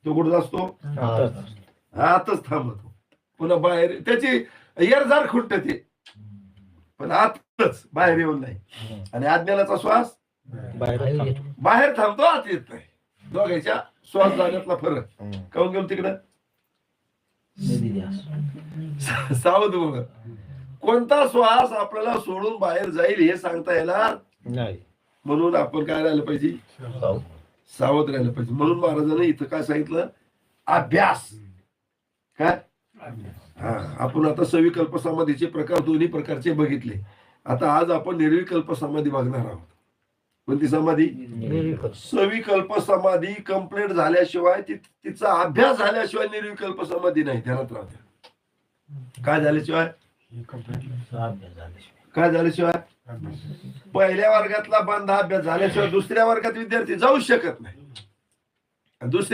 तो कुठं असतो आतच थांबतो. पुन्हा बाहेर त्याची येरझार खुंट ते, पण आतच, बाहेर येऊन नाही. आणि अज्ञानाचा श्वास बाहेर थांबतो, आत येत नाही. दोघांच्या श्वास जाण्यातला फरक. काऊन गेलो तिकडं सावध बघ. कोणता श्वास आपल्याला सोडून बाहेर जाईल हे सांगता येणार नाही. म्हणून आपण काय राहिलं पाहिजे, सावध राहिलं पाहिजे. म्हणून महाराजांनी इथं काय सांगितलं, अभ्यास. काय आपण आता सविकल्प समाधीचे प्रकार दोन्ही प्रकारचे बघितले. आता आज आपण निर्विकल्प समाधी बघणार आहोत. कोणती समाधी? सविकल्प समाधी कंप्लीट झाल्याशिवाय तिचा अभ्यास झाल्याशिवाय निर्विकल्प समाधी नाही. ध्यानात राहते. काय झाल्याशिवाय? काय झाल्याशिवाय? पहिल्या वर्गातला बंद अभ्यास झाल्याशिवाय दुसऱ्या वर्गात विद्यार्थी जाऊ शकत नाही. दुसऱ्या